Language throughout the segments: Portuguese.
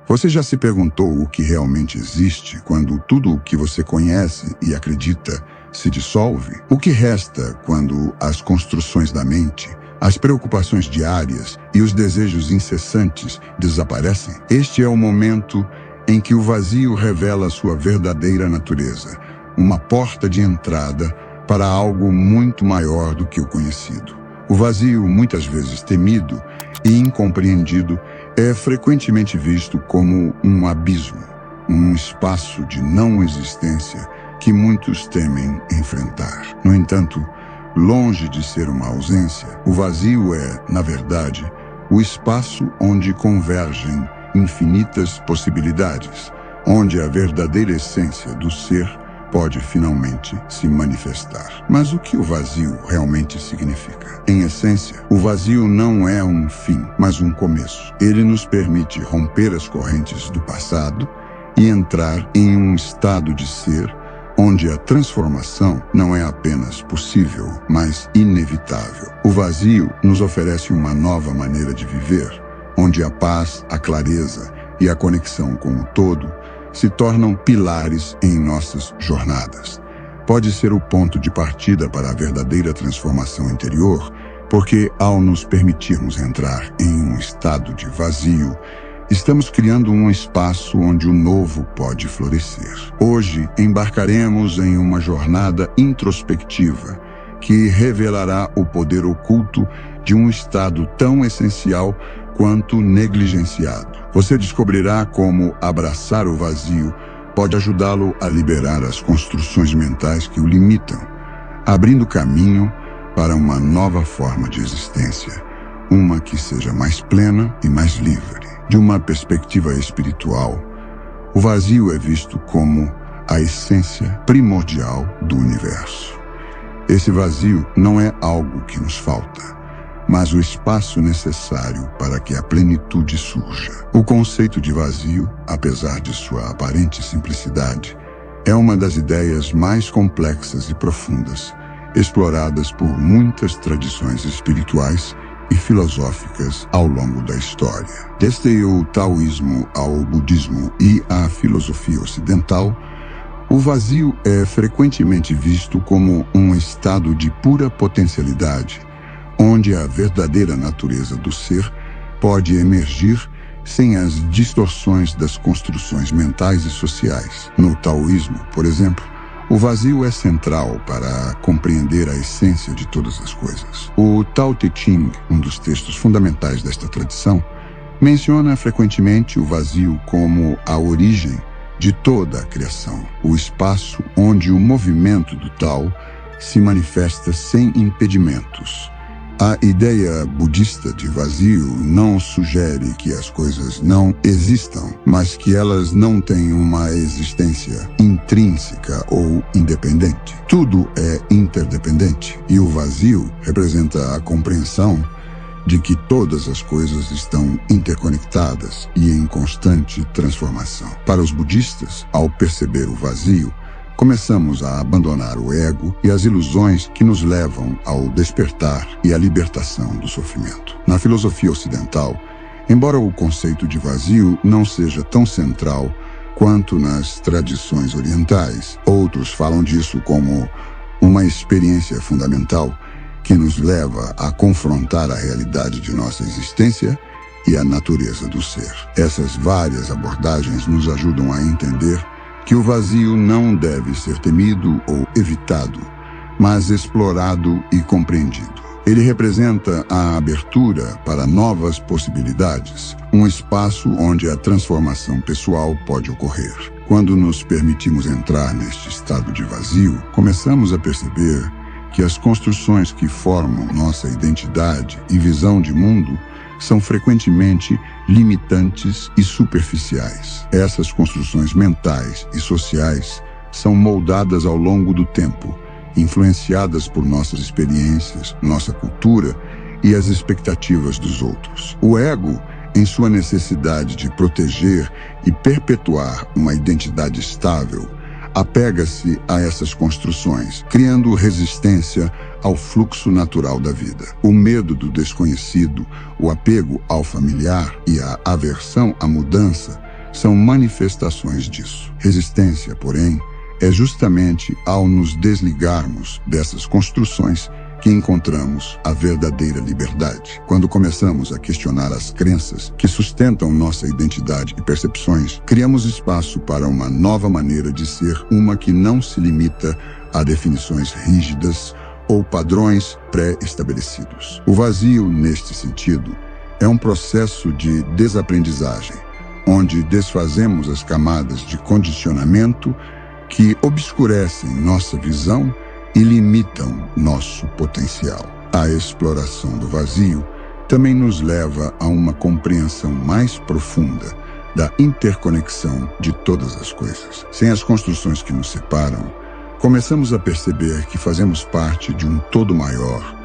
Você já se perguntou o que realmente existe quando tudo o que você conhece e acredita se dissolve? O que resta quando as construções da mente, as preocupações diárias e os desejos incessantes desaparecem? Este é o momento em que o vazio revela sua verdadeira natureza, uma porta de entrada para algo muito maior do que o conhecido. O vazio, muitas vezes temido e incompreendido, é frequentemente visto como um abismo, um espaço de não existência que muitos temem enfrentar. No entanto, longe de ser uma ausência, o vazio é, na verdade, o espaço onde convergem infinitas possibilidades, onde a verdadeira essência do ser pode finalmente se manifestar. Mas o que o vazio realmente significa? Em essência, o vazio não é um fim, mas um começo. Ele nos permite romper as correntes do passado e entrar em um estado de ser onde a transformação não é apenas possível, mas inevitável. O vazio nos oferece uma nova maneira de viver, onde a paz, a clareza e a conexão com o todo se tornam pilares em nossas jornadas. Pode ser o ponto de partida para a verdadeira transformação interior, porque ao nos permitirmos entrar em um estado de vazio, estamos criando um espaço onde o novo pode florescer. Hoje, embarcaremos em uma jornada introspectiva que revelará o poder oculto de um estado tão essencial quanto negligenciado. Você descobrirá como abraçar o vazio pode ajudá-lo a liberar as construções mentais que o limitam, abrindo caminho para uma nova forma de existência, uma que seja mais plena e mais livre. De uma perspectiva espiritual, o vazio é visto como a essência primordial do universo. Esse vazio não é algo que nos falta, mas o espaço necessário para que a plenitude surja. O conceito de vazio, apesar de sua aparente simplicidade, é uma das ideias mais complexas e profundas, exploradas por muitas tradições espirituais e filosóficas ao longo da história. Desde o taoísmo ao budismo e à filosofia ocidental, o vazio é frequentemente visto como um estado de pura potencialidade, onde a verdadeira natureza do ser pode emergir sem as distorções das construções mentais e sociais. No taoísmo, por exemplo, o vazio é central para compreender a essência de todas as coisas. O Tao Te Ching, um dos textos fundamentais desta tradição, menciona frequentemente o vazio como a origem de toda a criação, o espaço onde o movimento do Tao se manifesta sem impedimentos. A ideia budista de vazio não sugere que as coisas não existam, mas que elas não têm uma existência intrínseca ou independente. Tudo é interdependente, e o vazio representa a compreensão de que todas as coisas estão interconectadas e em constante transformação. Para os budistas, ao perceber o vazio, começamos a abandonar o ego e as ilusões que nos levam ao despertar e à libertação do sofrimento. Na filosofia ocidental, embora o conceito de vazio não seja tão central quanto nas tradições orientais, outros falam disso como uma experiência fundamental que nos leva a confrontar a realidade de nossa existência e a natureza do ser. Essas várias abordagens nos ajudam a entender que o vazio não deve ser temido ou evitado, mas explorado e compreendido. Ele representa a abertura para novas possibilidades, um espaço onde a transformação pessoal pode ocorrer. Quando nos permitimos entrar neste estado de vazio, começamos a perceber que as construções que formam nossa identidade e visão de mundo são frequentemente limitantes e superficiais. Essas construções mentais e sociais são moldadas ao longo do tempo, influenciadas por nossas experiências, nossa cultura e as expectativas dos outros. O ego, em sua necessidade de proteger e perpetuar uma identidade estável, apega-se a essas construções, criando resistência ao fluxo natural da vida. O medo do desconhecido, o apego ao familiar e a aversão à mudança são manifestações disso. Resistência, porém, é justamente ao nos desligarmos dessas construções que encontramos a verdadeira liberdade. Quando começamos a questionar as crenças que sustentam nossa identidade e percepções, criamos espaço para uma nova maneira de ser, uma que não se limita a definições rígidas ou padrões pré-estabelecidos. O vazio, neste sentido, é um processo de desaprendizagem, onde desfazemos as camadas de condicionamento que obscurecem nossa visão e limitam nosso potencial. A exploração do vazio também nos leva a uma compreensão mais profunda da interconexão de todas as coisas. Sem as construções que nos separam, começamos a perceber que fazemos parte de um todo maior,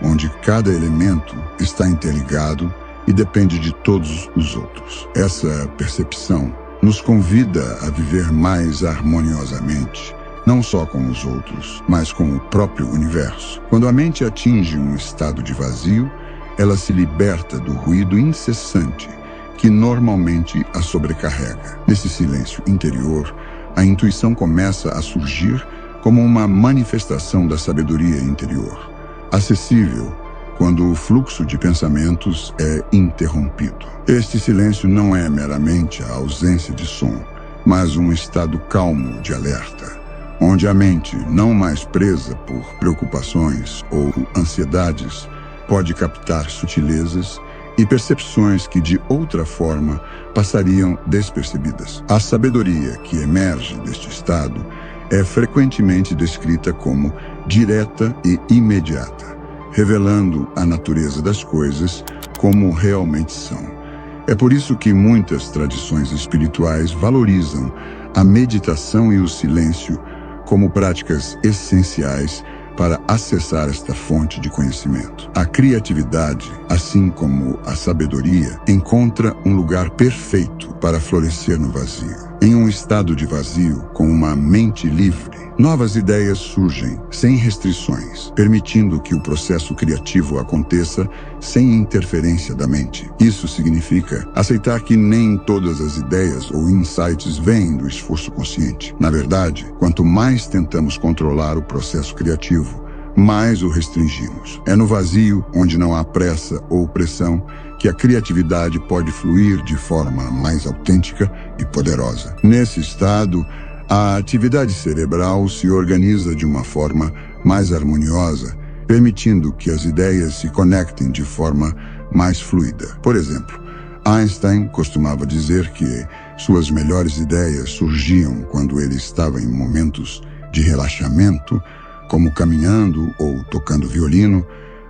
onde cada elemento está interligado e depende de todos os outros. Essa percepção nos convida a viver mais harmoniosamente, não só com os outros, mas com o próprio universo. Quando a mente atinge um estado de vazio, ela se liberta do ruído incessante que normalmente a sobrecarrega. Nesse silêncio interior, a intuição começa a surgir como uma manifestação da sabedoria interior, acessível quando o fluxo de pensamentos é interrompido. Este silêncio não é meramente a ausência de som, mas um estado calmo de alerta, onde a mente, não mais presa por preocupações ou ansiedades, pode captar sutilezas e percepções que de outra forma passariam despercebidas. A sabedoria que emerge deste estado é frequentemente descrita como direta e imediata, revelando a natureza das coisas como realmente são. É por isso que muitas tradições espirituais valorizam a meditação e o silêncio como práticas essenciais para acessar esta fonte de conhecimento. A criatividade, assim como a sabedoria, encontra um lugar perfeito para florescer no vazio. Em um estado de vazio, com uma mente livre, novas ideias surgem sem restrições, permitindo que o processo criativo aconteça sem interferência da mente. Isso significa aceitar que nem todas as ideias ou insights vêm do esforço consciente. Na verdade, quanto mais tentamos controlar o processo criativo, mais o restringimos. É no vazio, onde não há pressa ou pressão, que a criatividade pode fluir de forma mais autêntica e poderosa. Nesse estado, a atividade cerebral se organiza de uma forma mais harmoniosa, permitindo que as ideias se conectem de forma mais fluida. Por exemplo, Einstein costumava dizer que suas melhores ideias surgiam quando ele estava em momentos de relaxamento, como caminhando ou tocando violino,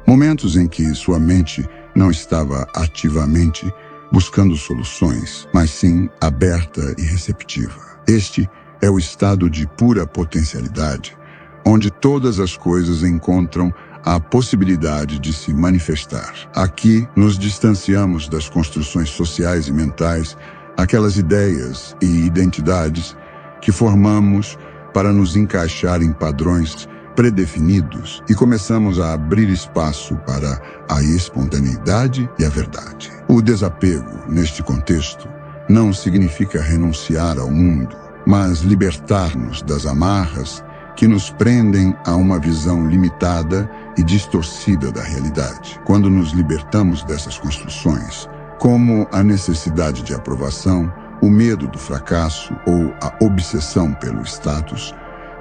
momentos em que sua mente não estava ativamente buscando soluções, mas sim aberta e receptiva. Este é o estado de pura potencialidade, onde todas as coisas encontram a possibilidade de se manifestar. Aqui nos distanciamos das construções sociais e mentais, aquelas ideias e identidades que formamos para nos encaixar em padrões predefinidos e começamos a abrir espaço para a espontaneidade e a verdade. O desapego, neste contexto, não significa renunciar ao mundo, mas libertar-nos das amarras que nos prendem a uma visão limitada e distorcida da realidade. Quando nos libertamos dessas construções, como a necessidade de aprovação, o medo do fracasso ou a obsessão pelo status,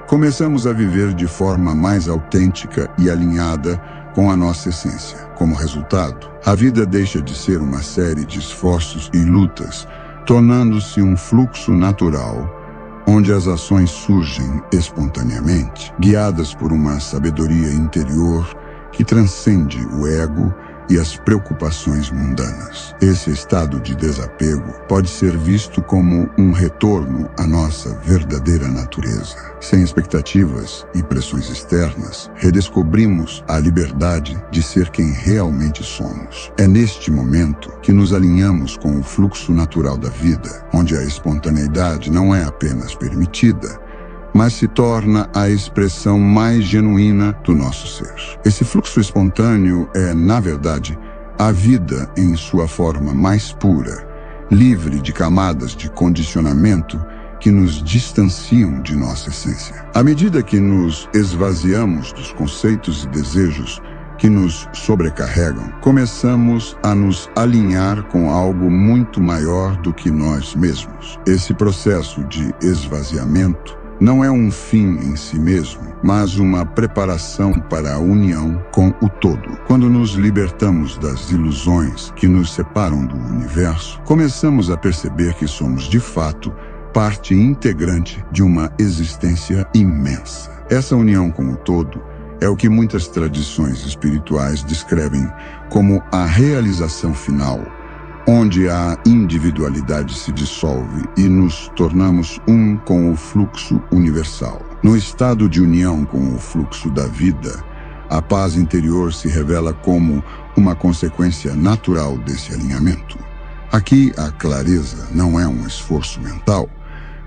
começamos a viver de forma mais autêntica e alinhada com a nossa essência. Como resultado, a vida deixa de ser uma série de esforços e lutas, tornando-se um fluxo natural, onde as ações surgem espontaneamente, guiadas por uma sabedoria interior que transcende o ego e as preocupações mundanas. Esse estado de desapego pode ser visto como um retorno à nossa verdadeira natureza. Sem expectativas e pressões externas, redescobrimos a liberdade de ser quem realmente somos. É neste momento que nos alinhamos com o fluxo natural da vida, onde a espontaneidade não é apenas permitida, mas se torna a expressão mais genuína do nosso ser. Esse fluxo espontâneo é, na verdade, a vida em sua forma mais pura livre de camadas de condicionamento que nos distanciam de nossa essência. À medida que nos esvaziamos dos conceitos e desejos que nos sobrecarregam, começamos a nos alinhar com algo muito maior do que nós mesmos. Esse processo de esvaziamento não é um fim em si mesmo, mas uma preparação para a união com o todo. Quando nos libertamos das ilusões que nos separam do universo, começamos a perceber que somos, de fato, parte integrante de uma existência imensa. Essa união com o todo é o que muitas tradições espirituais descrevem como a realização final, onde a individualidade se dissolve e nos tornamos um com o fluxo universal. No estado de união com o fluxo da vida, a paz interior se revela como uma consequência natural desse alinhamento. Aqui, a clareza não é um esforço mental,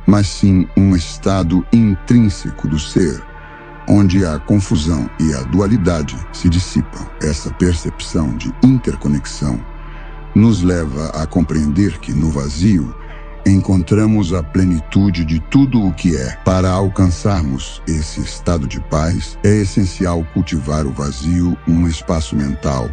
mas sim um estado intrínseco do ser, onde a confusão e a dualidade se dissipam. Essa percepção de interconexão nos leva a compreender que no vazio encontramos a plenitude de tudo o que é. Para alcançarmos esse estado de paz, é essencial cultivar o vazio, um espaço mental,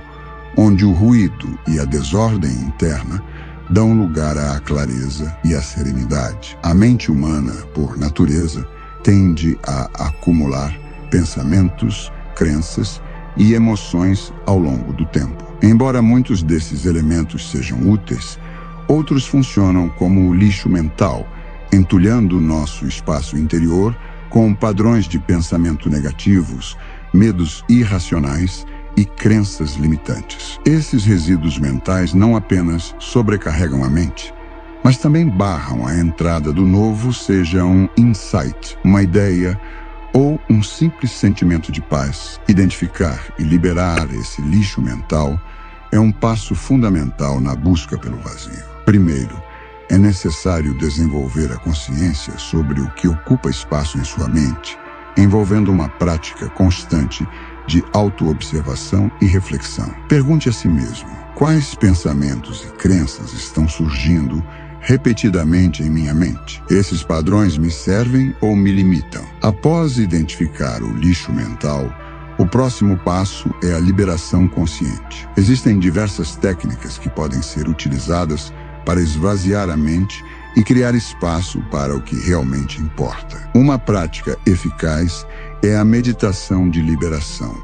onde o ruído e a desordem interna dão lugar à clareza e à serenidade. A mente humana, por natureza, tende a acumular pensamentos, crenças e emoções ao longo do tempo. Embora muitos desses elementos sejam úteis, outros funcionam como lixo mental, entulhando nosso espaço interior com padrões de pensamento negativos, medos irracionais e crenças limitantes. Esses resíduos mentais não apenas sobrecarregam a mente, mas também barram a entrada do novo, seja um insight, uma ideia ou um simples sentimento de paz. Identificar e liberar esse lixo mental é um passo fundamental na busca pelo vazio. Primeiro, é necessário desenvolver a consciência sobre o que ocupa espaço em sua mente, envolvendo uma prática constante de autoobservação e reflexão. Pergunte a si mesmo: quais pensamentos e crenças estão surgindo repetidamente em minha mente? Esses padrões me servem ou me limitam? Após identificar o lixo mental, o próximo passo é a liberação consciente. Existem diversas técnicas que podem ser utilizadas para esvaziar a mente e criar espaço para o que realmente importa. Uma prática eficaz é a meditação de liberação,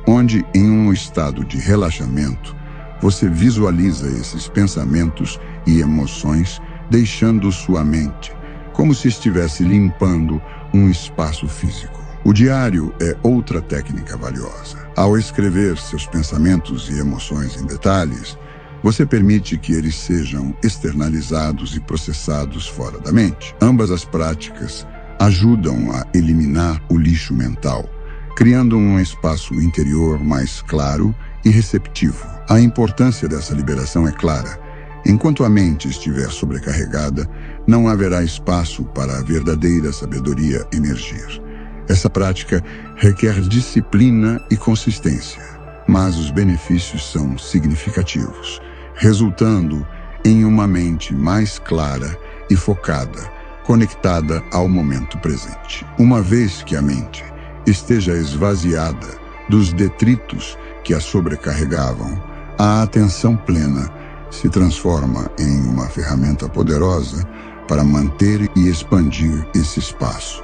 onde, em um estado de relaxamento, você visualiza esses pensamentos e emoções deixando sua mente, como se estivesse limpando um espaço físico. O diário é outra técnica valiosa. Ao escrever seus pensamentos e emoções em detalhes, você permite que eles sejam externalizados e processados fora da mente. Ambas as práticas ajudam a eliminar o lixo mental, criando um espaço interior mais claro e receptivo. A importância dessa liberação é clara. Enquanto a mente estiver sobrecarregada, não haverá espaço para a verdadeira sabedoria emergir. Essa prática requer disciplina e consistência, mas os benefícios são significativos, resultando em uma mente mais clara e focada, conectada ao momento presente. Uma vez que a mente esteja esvaziada dos detritos que a sobrecarregavam, a atenção plena se transforma em uma ferramenta poderosa para manter e expandir esse espaço.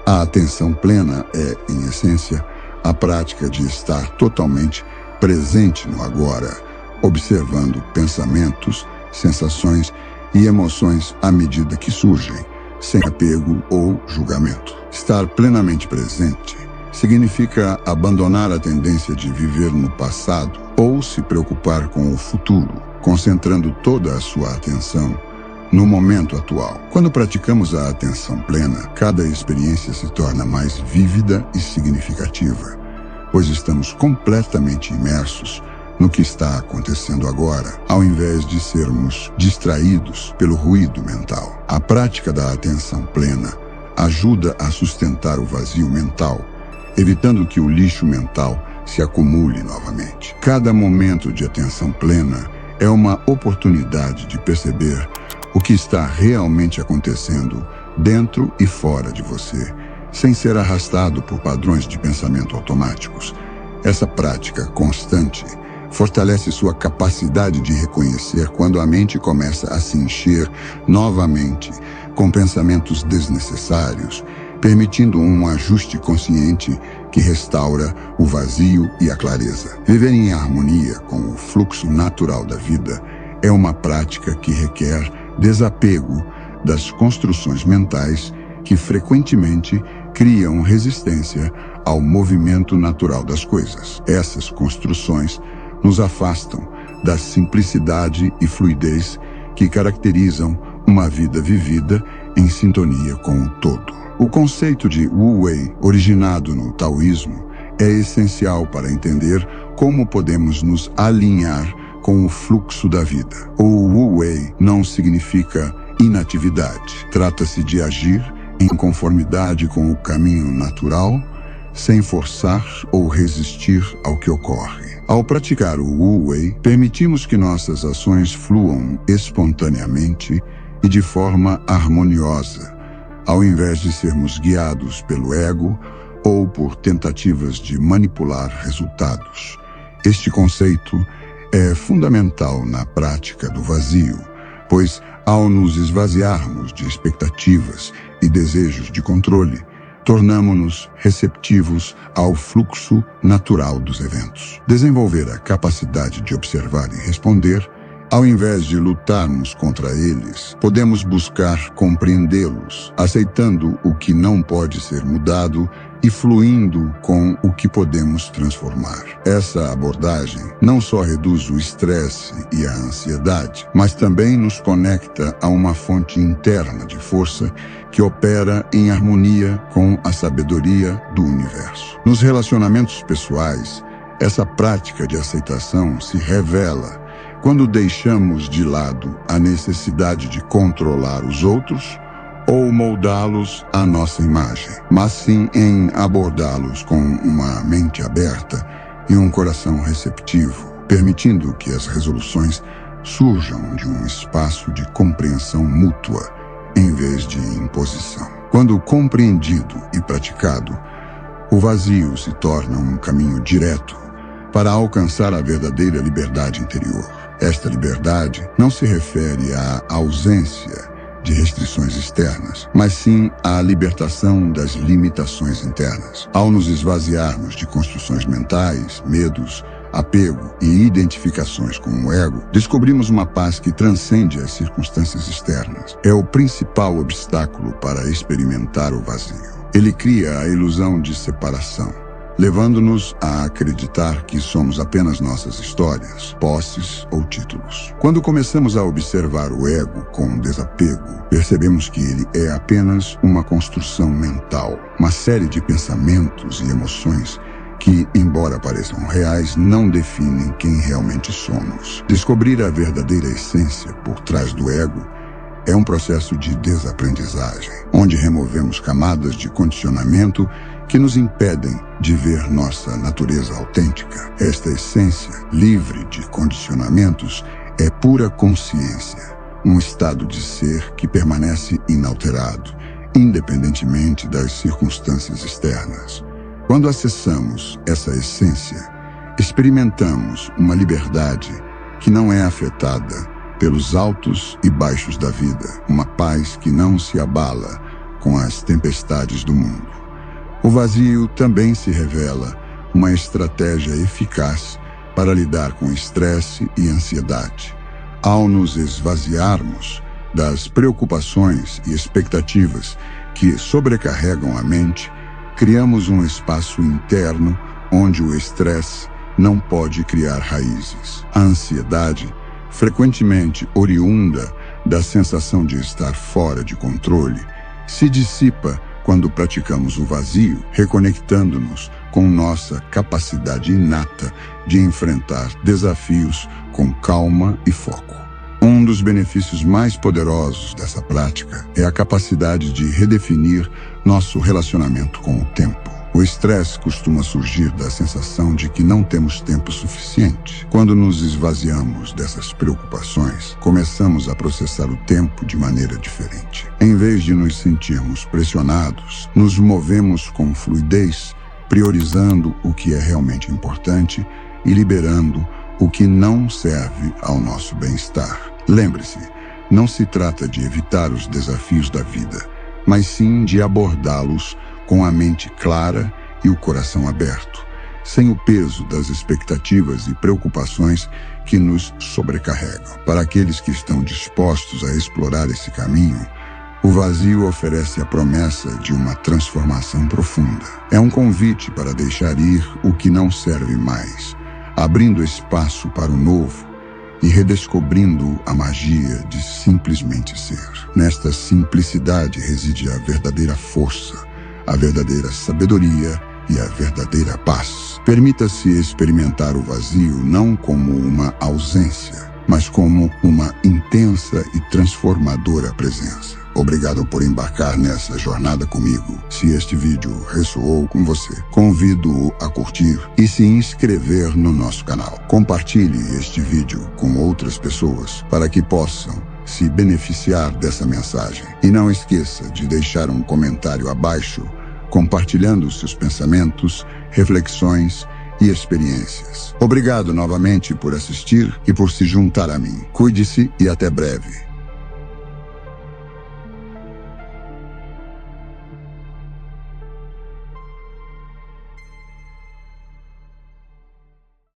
A atenção plena é, em essência, a prática de estar totalmente presente no agora, observando pensamentos, sensações e emoções à medida que surgem, sem apego ou julgamento. Estar plenamente presente significa abandonar a tendência de viver no passado ou se preocupar com o futuro, concentrando toda a sua atenção no momento atual. Quando praticamos a atenção plena, cada experiência se torna mais vívida e significativa, pois estamos completamente imersos no que está acontecendo agora, ao invés de sermos distraídos pelo ruído mental. A prática da atenção plena ajuda a sustentar o vazio mental, evitando que o lixo mental se acumule novamente. Cada momento de atenção plena é uma oportunidade de perceber o que está realmente acontecendo dentro e fora de você, sem ser arrastado por padrões de pensamento automáticos. Essa prática constante fortalece sua capacidade de reconhecer quando a mente começa a se encher novamente com pensamentos desnecessários, permitindo um ajuste consciente que restaura o vazio e a clareza. Viver em harmonia com o fluxo natural da vida é uma prática que requer desapego das construções mentais que frequentemente criam resistência ao movimento natural das coisas. Essas construções nos afastam da simplicidade e fluidez que caracterizam uma vida vivida em sintonia com o todo. O conceito de Wu Wei, originado no taoísmo, é essencial para entender como podemos nos alinhar com o fluxo da vida. O Wu Wei não significa inatividade. Trata-se de agir em conformidade com o caminho natural, sem forçar ou resistir ao que ocorre. Ao praticar o Wu Wei, permitimos que nossas ações fluam espontaneamente e de forma harmoniosa, ao invés de sermos guiados pelo ego ou por tentativas de manipular resultados. Este conceito é fundamental na prática do vazio, pois, ao nos esvaziarmos de expectativas e desejos de controle, tornamo-nos receptivos ao fluxo natural dos eventos. Desenvolver a capacidade de observar e responder, ao invés de lutarmos contra eles, podemos buscar compreendê-los, aceitando o que não pode ser mudado e fluindo com o que podemos transformar. Essa abordagem não só reduz o estresse e a ansiedade, mas também nos conecta a uma fonte interna de força que opera em harmonia com a sabedoria do universo. Nos relacionamentos pessoais, essa prática de aceitação se revela quando deixamos de lado a necessidade de controlar os outros ou moldá-los à nossa imagem, mas sim em abordá-los com uma mente aberta e um coração receptivo, permitindo que as resoluções surjam de um espaço de compreensão mútua em vez de imposição. Quando compreendido e praticado, o vazio se torna um caminho direto para alcançar a verdadeira liberdade interior. Esta liberdade não se refere à ausência de restrições externas, mas sim à libertação das limitações internas. Ao nos esvaziarmos de construções mentais, medos, apego e identificações com o ego, descobrimos uma paz que transcende as circunstâncias externas. É o principal obstáculo para experimentar o vazio. Ele cria a ilusão de separação, levando-nos a acreditar que somos apenas nossas histórias, posses ou títulos. Quando começamos a observar o ego com desapego, percebemos que ele é apenas uma construção mental, uma série de pensamentos e emoções que, embora pareçam reais, não definem quem realmente somos. Descobrir a verdadeira essência por trás do ego é um processo de desaprendizagem, onde removemos camadas de condicionamento que nos impedem de ver nossa natureza autêntica. Esta essência, livre de condicionamentos, é pura consciência, um estado de ser que permanece inalterado, independentemente das circunstâncias externas. Quando acessamos essa essência, experimentamos uma liberdade que não é afetada pelos altos e baixos da vida, uma paz que não se abala com as tempestades do mundo. O vazio também se revela uma estratégia eficaz para lidar com estresse e ansiedade. Ao nos esvaziarmos das preocupações e expectativas que sobrecarregam a mente, criamos um espaço interno onde o estresse não pode criar raízes. A ansiedade, frequentemente oriunda da sensação de estar fora de controle, se dissipa quando praticamos o vazio, reconectando-nos com nossa capacidade inata de enfrentar desafios com calma e foco. Um dos benefícios mais poderosos dessa prática é a capacidade de redefinir nosso relacionamento com o tempo. O estresse costuma surgir da sensação de que não temos tempo suficiente. Quando nos esvaziamos dessas preocupações, começamos a processar o tempo de maneira diferente. Em vez de nos sentirmos pressionados, nos movemos com fluidez, priorizando o que é realmente importante e liberando o que não serve ao nosso bem-estar. Lembre-se, não se trata de evitar os desafios da vida, mas sim de abordá-los com a mente clara e o coração aberto, sem o peso das expectativas e preocupações que nos sobrecarregam. Para aqueles que estão dispostos a explorar esse caminho, o vazio oferece a promessa de uma transformação profunda. É um convite para deixar ir o que não serve mais, abrindo espaço para o novo e redescobrindo a magia de simplesmente ser. Nesta simplicidade reside a verdadeira força, a verdadeira sabedoria e a verdadeira paz. Permita-se experimentar o vazio não como uma ausência, mas como uma intensa e transformadora presença. Obrigado por embarcar nessa jornada comigo. Se este vídeo ressoou com você, convido-o a curtir e se inscrever no nosso canal. Compartilhe este vídeo com outras pessoas para que possam se beneficiar dessa mensagem. E não esqueça de deixar um comentário abaixo, compartilhando seus pensamentos, reflexões e experiências. Obrigado novamente por assistir e por se juntar a mim. Cuide-se e até breve.